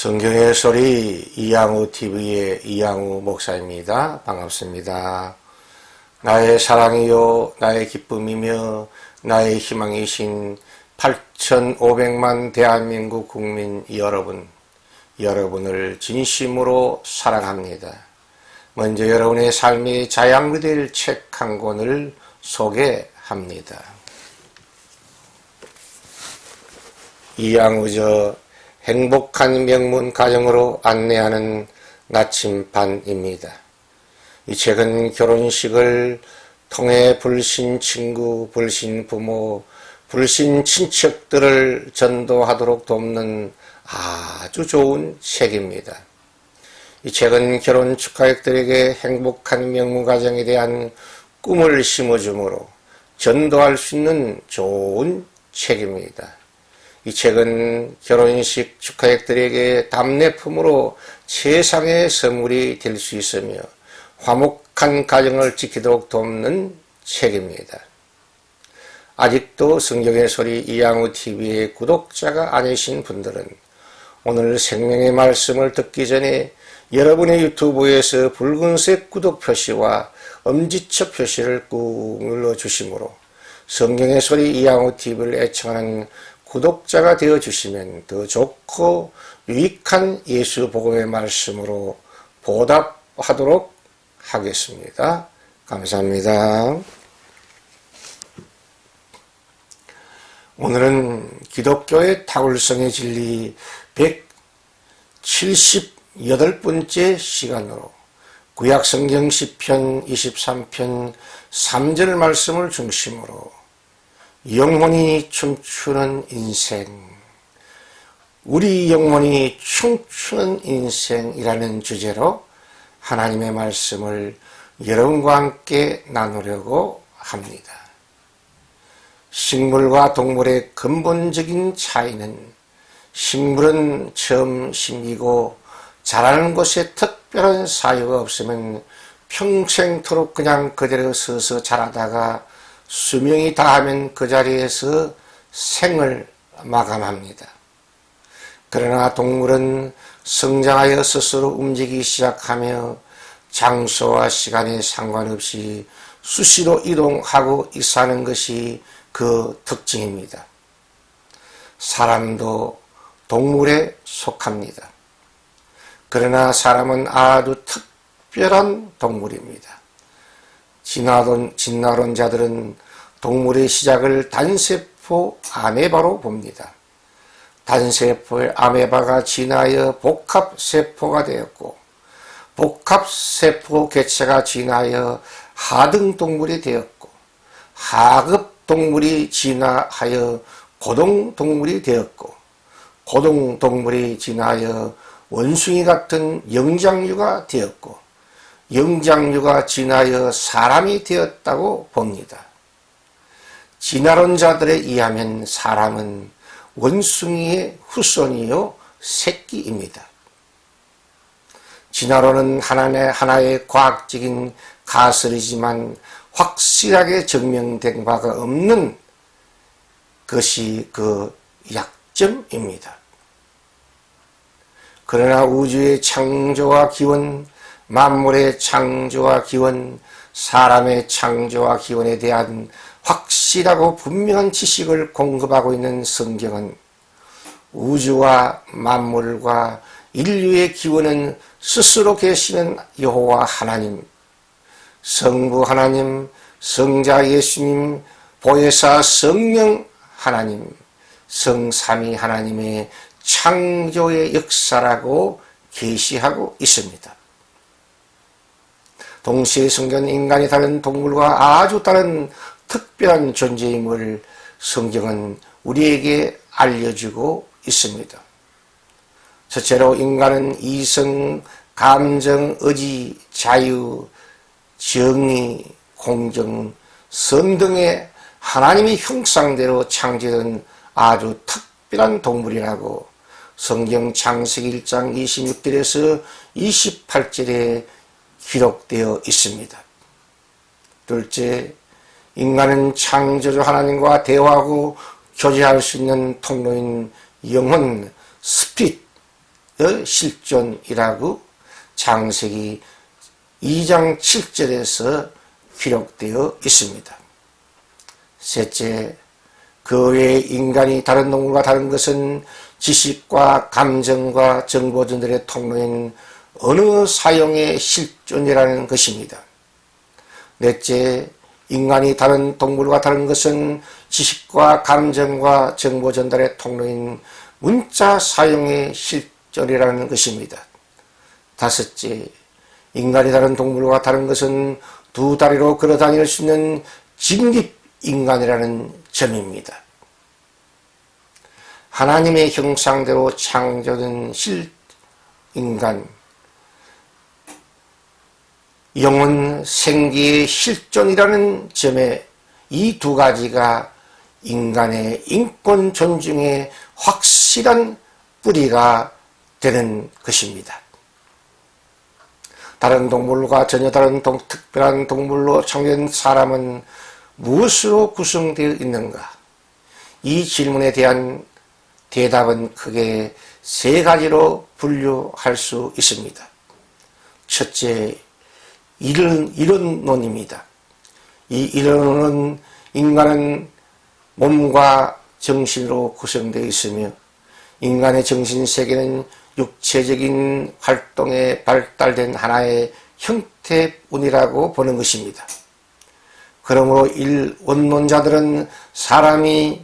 성경의 소리 이양우 TV의 이양우 목사입니다. 반갑습니다. 나의 사랑이요 나의 기쁨이며 나의 희망이신 8,500만 대한민국 국민 여러분을 진심으로 사랑합니다. 먼저 여러분의 삶이 자양이 될 책 한 권을 소개합니다. 이양우저 행복한 명문 가정으로 안내하는 나침반입니다. 이 책은 결혼식을 통해 불신 친구, 불신 부모, 불신 친척들을 전도하도록 돕는 아주 좋은 책입니다. 이 책은 결혼 축하객들에게 행복한 명문 가정에 대한 꿈을 심어주므로 전도할 수 있는 좋은 책입니다. 이 책은 결혼식 축하객들에게 답례품으로 최상의 선물이 될 수 있으며 화목한 가정을 지키도록 돕는 책입니다. 아직도 성경의 소리 이양우 TV의 구독자가 아니신 분들은 오늘 생명의 말씀을 듣기 전에 여러분의 유튜브에서 붉은색 구독 표시와 엄지척 표시를 꾹 눌러주시므로 성경의 소리 이양우 TV를 애청하는 구독자가 되어주시면 더 좋고 유익한 예수 복음의 말씀으로 보답하도록 하겠습니다. 감사합니다. 오늘은 기독교의 탁월성의 진리 178번째 시간으로 구약성경 시편 23편 3절 말씀을 중심으로 영혼이 춤추는 인생, 우리 영혼이 춤추는 인생이라는 주제로 하나님의 말씀을 여러분과 함께 나누려고 합니다. 식물과 동물의 근본적인 차이는 식물은 처음 심기고 자라는 곳에 특별한 사유가 없으면 평생토록 그냥 그대로 서서 자라다가 수명이 다하면 그 자리에서 생을 마감합니다. 그러나 동물은 성장하여 스스로 움직이기 시작하며 장소와 시간에 상관없이 수시로 이동하고 익사하는 것이 그 특징입니다. 사람도 동물에 속합니다. 그러나 사람은 아주 특별한 동물입니다. 진화론자들은 동물의 시작을 단세포 아메바로 봅니다. 단세포의 아메바가 진화하여 복합세포가 되었고 복합세포 개체가 진화하여 하등동물이 되었고 하급동물이 진화하여 고동동물이 되었고 고동동물이 진화하여 원숭이 같은 영장류가 되었고 영장류가 진화하여 사람이 되었다고 봅니다. 진화론자들에 의하면 사람은 원숭이의 후손이요 새끼입니다. 진화론은 하나의 과학적인 가설이지만 확실하게 증명된 바가 없는 것이 그 약점입니다. 그러나 우주의 창조와 기원, 만물의 창조와 기원, 사람의 창조와 기원에 대한 확실하고 분명한 지식을 공급하고 있는 성경은 우주와 만물과 인류의 기원은 스스로 계시는 여호와 하나님, 성부 하나님, 성자 예수님, 보혜사 성령 하나님, 성삼위 하나님의 창조의 역사라고 계시하고 있습니다. 동시에 성경은 인간이 다른 동물과 아주 다른 특별한 존재임을 성경은 우리에게 알려주고 있습니다. 첫째로 인간은 이성, 감정, 의지, 자유, 정의, 공정, 선 등의 하나님의 형상대로 창조된 아주 특별한 동물이라고 성경 창세기 1장 26절에서 28절에 기록되어 있습니다. 둘째, 인간은 창조주 하나님과 대화하고 교제할 수 있는 통로인 영혼, 스피릿, 실존이라고 창세기 2장 7절에서 기록되어 있습니다. 셋째, 그 외에 인간이 다른 동물과 다른 것은 지식과 감정과 정보전달의 통로인 어느 사용의 실존이라는 것입니다. 넷째, 인간이 다른 동물과 다른 것은 지식과 감정과 정보 전달의 통로인 문자 사용의 실존이라는 것입니다. 다섯째, 인간이 다른 동물과 다른 것은 두 다리로 걸어 다닐 수 있는 직립인간이라는 점입니다. 하나님의 형상대로 창조된 실인간, 영혼 생기의 실존이라는 점에 이 두 가지가 인간의 인권 존중의 확실한 뿌리가 되는 것입니다. 다른 동물과 전혀 다른 특별한 동물로 창조된 사람은 무엇으로 구성되어 있는가? 이 질문에 대한 대답은 크게 세 가지로 분류할 수 있습니다. 첫째, 이론론입니다. 이 이론론은 인간은 몸과 정신으로 구성되어 있으며 인간의 정신세계는 육체적인 활동에 발달된 하나의 형태뿐이라고 보는 것입니다. 그러므로 원론자들은 사람이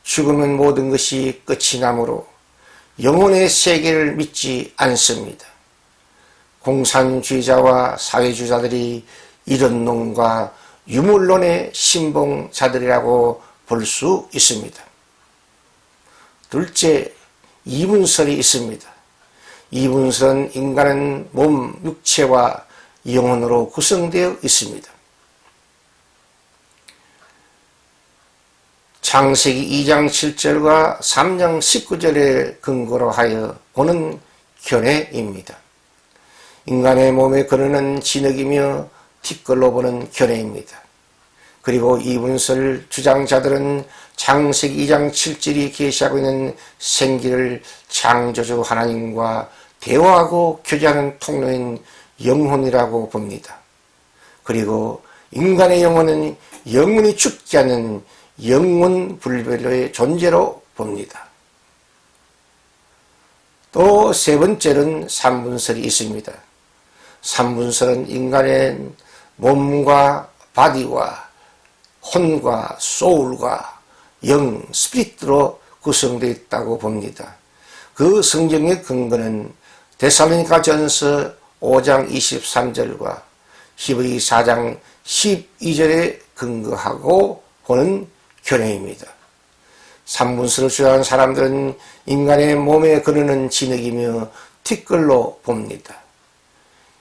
죽으면 모든 것이 끝이 나므로 영혼의 세계를 믿지 않습니다. 공산주의자와 사회주의자들이 이론론과 유물론의 신봉자들이라고 볼 수 있습니다. 둘째, 이분설이 있습니다. 이분설은 인간은 몸, 육체와 영혼으로 구성되어 있습니다. 창세기 2장 7절과 3장 19절을 근거로 하여 보는 견해입니다. 인간의 몸의 근원은 진흙이며 티끌로 보는 견해입니다. 그리고 이분설 주장자들은 창세기 2장 7절이 계시하고 있는 생기를 창조주 하나님과 대화하고 교제하는 통로인 영혼이라고 봅니다. 그리고 인간의 영혼은 영원히 죽지 않는 영원 불멸의 존재로 봅니다. 또 세 번째는 삼분설이 있습니다. 삼분설은 인간의 몸과 바디와 혼과 소울과 영, 스피릿으로 구성되어 있다고 봅니다. 그 성경의 근거는 데살로니가전서 5장 23절과 히브리 4장 12절에 근거하고 보는 견해입니다. 삼분설을 주장하는 사람들은 인간의 몸의 근원은 진흙이며 티끌로 봅니다.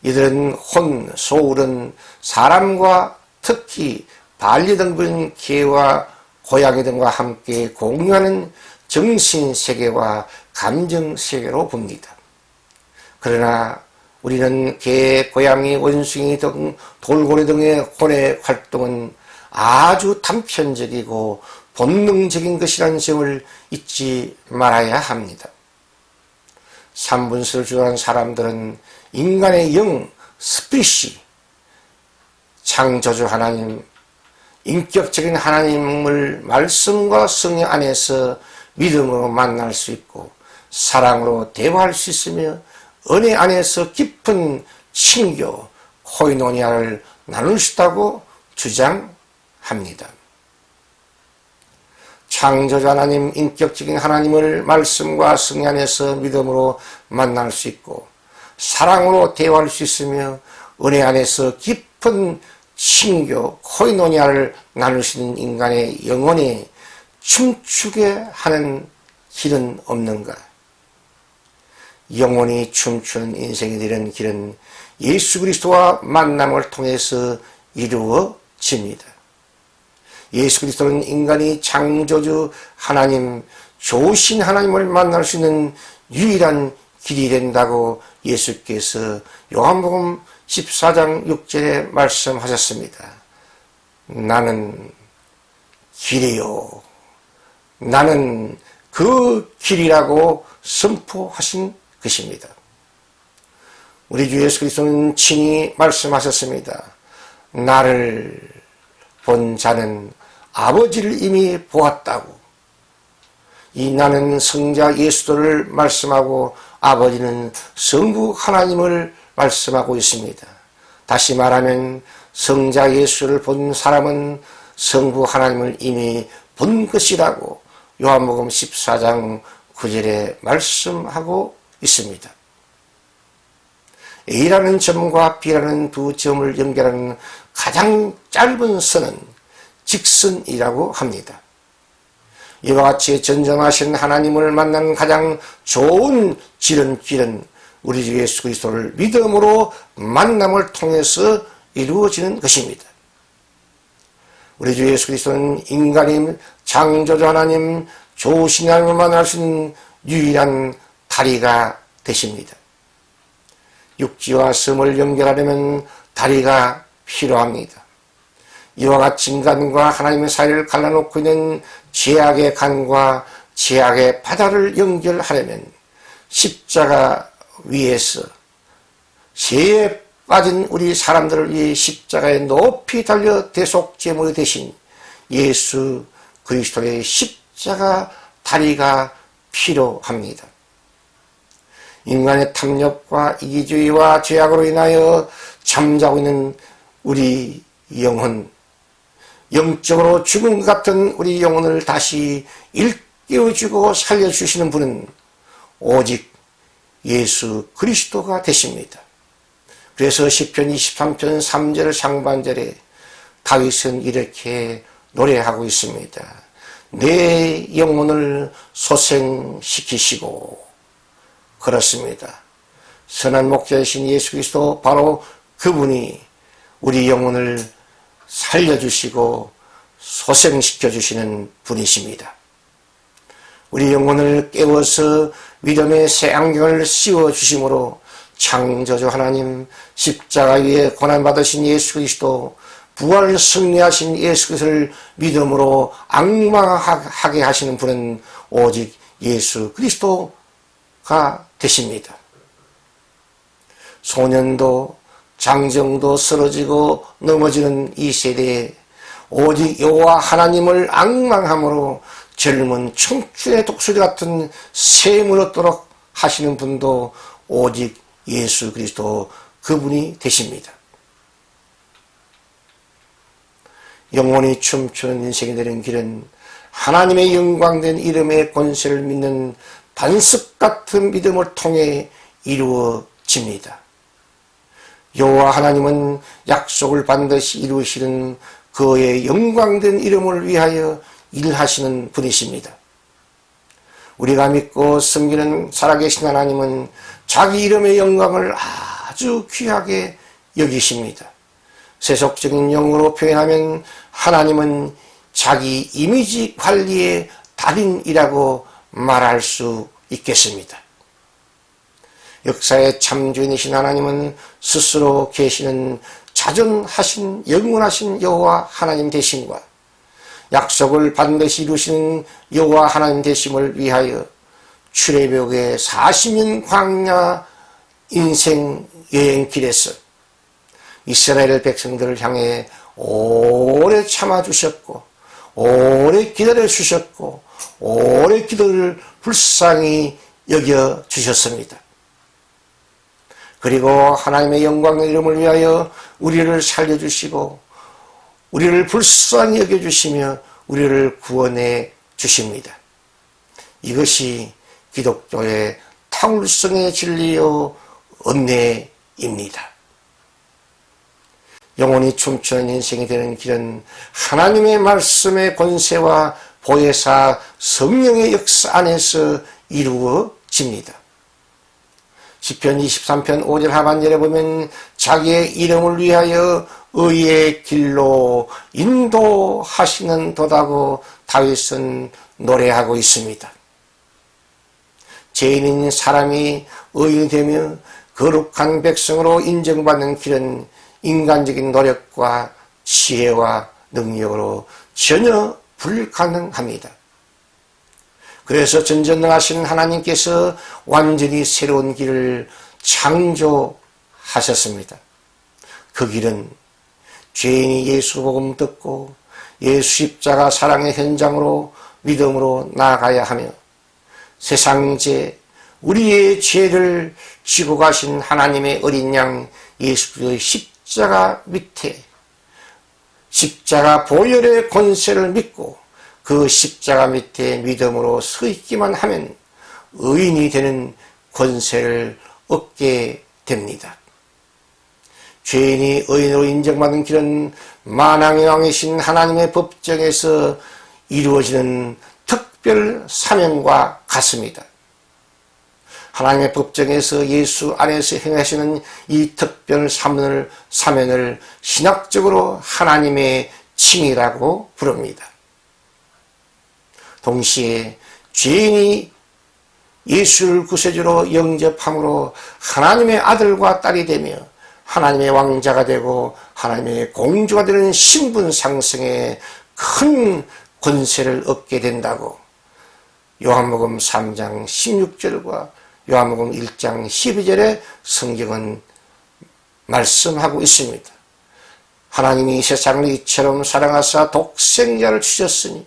이들은 혼, 소울은 사람과 특히 반려동물인 개와 고양이 등과 함께 공유하는 정신세계와 감정세계로 봅니다. 그러나 우리는 개, 고양이, 원숭이 등 돌고래 등의 혼의 활동은 아주 단편적이고 본능적인 것이라는 점을 잊지 말아야 합니다. 삼분설을 주장하는 사람들은 인간의 영, 스피릿이 창조주 하나님, 인격적인 하나님을 말씀과 성령 안에서 믿음으로 만날 수 있고 사랑으로 대화할 수 있으며 은혜 안에서 깊은 친교, 코이노니아를 나눌 수 있다고 주장합니다. 창조주 하나님, 인격적인 하나님을 말씀과 성령 안에서 믿음으로 만날 수 있고 사랑으로 대화할 수 있으며 은혜 안에서 깊은 친교, 코이노니아를 나눌 수 있는 인간의 영혼이 춤추게 하는 길은 없는가? 영혼이 춤추는 인생이 되는 길은 예수 그리스도와 만남을 통해서 이루어집니다. 예수 그리스도는 인간이 창조주 하나님, 좋으신 하나님을 만날 수 있는 유일한 길이 된다고 예수께서 요한복음 14장 6절에 말씀하셨습니다. 나는 길이요, 나는 그 길이라고 선포하신 것입니다. 우리 주 예수 그리스도는 친히 말씀하셨습니다. 나를 본 자는 아버지를 이미 보았다고. 이 나는 성자 예수를 말씀하고 아버지는 성부 하나님을 말씀하고 있습니다. 다시 말하면 성자 예수를 본 사람은 성부 하나님을 이미 본 것이라고 요한복음 14장 9절에 말씀하고 있습니다. A라는 점과 B라는 두 점을 연결하는 가장 짧은 선은 직선이라고 합니다. 이와 같이 전전하신 하나님을 만나는 가장 좋은 지름길은 우리 주 예수 그리스도를 믿음으로 만남을 통해서 이루어지는 것입니다. 우리 주 예수 그리스도는 인간임, 창조주 하나님, 좋으신 하나님을 만날 수 있는 유일한 다리가 되십니다. 육지와 섬을 연결하려면 다리가 필요합니다. 이와 같이 인간과 하나님의 사이를 갈라놓고 있는 죄악의 강과 죄악의 바다를 연결하려면 십자가 위에서 죄에 빠진 우리 사람들을 위해 십자가에 높이 달려 대속제물이 되신 예수 그리스도의 십자가 다리가 필요합니다. 인간의 탐욕과 이기주의와 죄악으로 인하여 잠자고 있는 우리 영혼, 영적으로 죽은 것 같은 우리 영혼을 다시 일깨워주고 살려주시는 분은 오직 예수 그리스도가 되십니다. 그래서 시편 23편 3절 상반절에 다윗은 이렇게 노래하고 있습니다. 내 영혼을 소생시키시고. 그렇습니다. 선한 목자이신 예수 그리스도 바로 그분이 우리 영혼을 살려주시고 소생시켜주시는 분이십니다. 우리 영혼을 깨워서 믿음의 새 안경을 씌워주심으로 창조주 하나님, 십자가 위에 고난받으신 예수 그리스도, 부활 승리하신 예수 그리스도를 믿음으로 앙망하게 하시는 분은 오직 예수 그리스도가 되십니다. 소년도 장정도 쓰러지고 넘어지는 이 세대에 오직 여호와 하나님을 앙망함으로 젊은 청춘의 독수리 같은 샘을 얻도록 하시는 분도 오직 예수 그리스도 그분이 되십니다. 영원히 춤추는 인생이 되는 길은 하나님의 영광된 이름의 권세를 믿는 반석 같은 믿음을 통해 이루어집니다. 여호와 하나님은 약속을 반드시 이루시는 그의 영광된 이름을 위하여 일하시는 분이십니다. 우리가 믿고 섬기는 살아계신 하나님은 자기 이름의 영광을 아주 귀하게 여기십니다. 세속적인 용어로 표현하면 하나님은 자기 이미지 관리의 달인이라고 말할 수 있겠습니다. 역사의 참주인이신 하나님은 스스로 계시는 자존하신 영원하신 여호와 하나님 되심과 약속을 반드시 이루시는 여호와 하나님 되심을 위하여 출애굽의 40년 광야 인생 여행길에서 이스라엘 백성들을 향해 오래 참아주셨고 오래 기다려주셨고 오래 기도를 불쌍히 여겨주셨습니다. 그리고 하나님의 영광의 이름을 위하여 우리를 살려주시고 우리를 불쌍히 여겨주시며 우리를 구원해 주십니다. 이것이 기독교의 탕울성의 진리요 은혜입니다. 영원히 춤추는 인생이 되는 길은 하나님의 말씀의 권세와 보혜사 성령의 역사 안에서 이루어집니다. 시편 23편 5절 하반절에 보면 자기의 이름을 위하여 의의 길로 인도하시는 도다고 다윗은 노래하고 있습니다. 죄인인 사람이 의인이 되며 거룩한 백성으로 인정받는 길은 인간적인 노력과 지혜와 능력으로 전혀 불가능합니다. 그래서 전전능하신 하나님께서 완전히 새로운 길을 창조하셨습니다. 그 길은 죄인이 예수 복음 듣고 예수 십자가 사랑의 현장으로 믿음으로 나아가야 하며 세상 죄, 우리의 죄를 지고 가신 하나님의 어린 양 예수 그리스도의 십자가 밑에 십자가 보혈의 권세를 믿고 그 십자가 밑에 믿음으로 서 있기만 하면 의인이 되는 권세를 얻게 됩니다. 죄인이 의인으로 인정받는 길은 만왕의 왕이신 하나님의 법정에서 이루어지는 특별 사명과 같습니다. 하나님의 법정에서 예수 안에서 행하시는 이 특별 사면을 신학적으로 하나님의 칭이라고 부릅니다. 동시에 죄인이 예수를 구세주로 영접함으로 하나님의 아들과 딸이 되며 하나님의 왕자가 되고 하나님의 공주가 되는 신분 상승에 큰 권세를 얻게 된다고 요한복음 3장 16절과 요한복음 1장 12절에 성경은 말씀하고 있습니다. 하나님이 세상을 이처럼 사랑하사 독생자를 주셨으니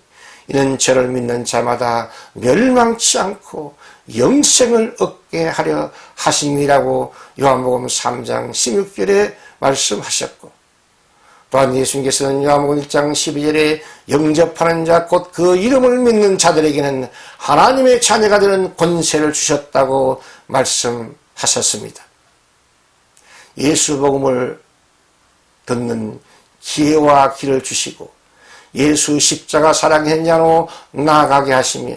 이는 저를 믿는 자마다 멸망치 않고 영생을 얻게 하려 하심이라고 요한복음 3장 16절에 말씀하셨고, 또한 예수님께서는 요한복음 1장 12절에 영접하는 자 곧 그 이름을 믿는 자들에게는 하나님의 자녀가 되는 권세를 주셨다고 말씀하셨습니다. 예수 복음을 듣는 기회와 길을 주시고 예수 십자가 사랑 현장으로 나아가게 하시며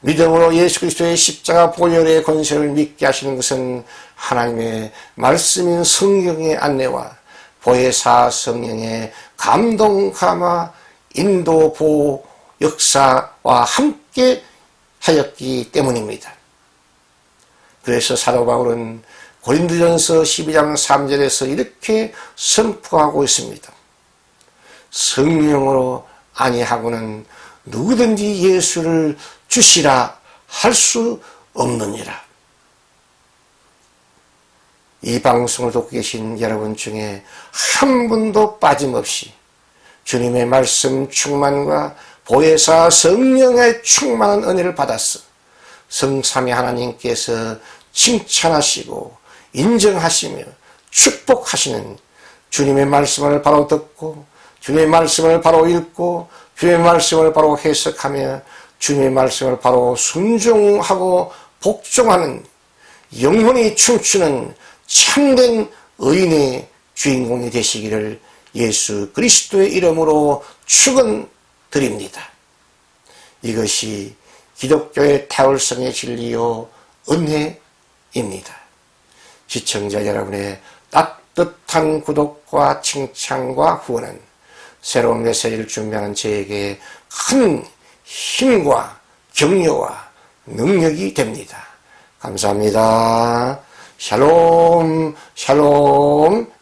믿음으로 예수 그리스도의 십자가 보혈의 권세를 믿게 하시는 것은 하나님의 말씀인 성경의 안내와 보혜사 성령의 감동, 감화, 인도, 보호, 역사와 함께 하였기 때문입니다. 그래서 사도 바울은 고린도전서 12장 3절에서 이렇게 선포하고 있습니다. 성령으로 아니하고는 누구든지 예수를 주시라 할 수 없느니라. 이 방송을 듣고 계신 여러분 중에 한 분도 빠짐없이 주님의 말씀 충만과 보혜사 성령의 충만한 은혜를 받았어 성삼위 하나님께서 칭찬하시고 인정하시며 축복하시는 주님의 말씀을 바로 듣고 주님의 말씀을 바로 읽고 주님의 말씀을 바로 해석하며 주님의 말씀을 바로 순종하고 복종하는 영혼이 춤추는 참된 의인의 주인공이 되시기를 예수 그리스도의 이름으로 축원드립니다. 이것이 기독교의 타월성의 진리요 은혜입니다. 시청자 여러분의 따뜻한 구독과 칭찬과 후원은 새로운 메시지를 준비하는 저에게 큰 힘과 격려와 능력이 됩니다. 감사합니다. 샬롬, 샬롬, 샬롬.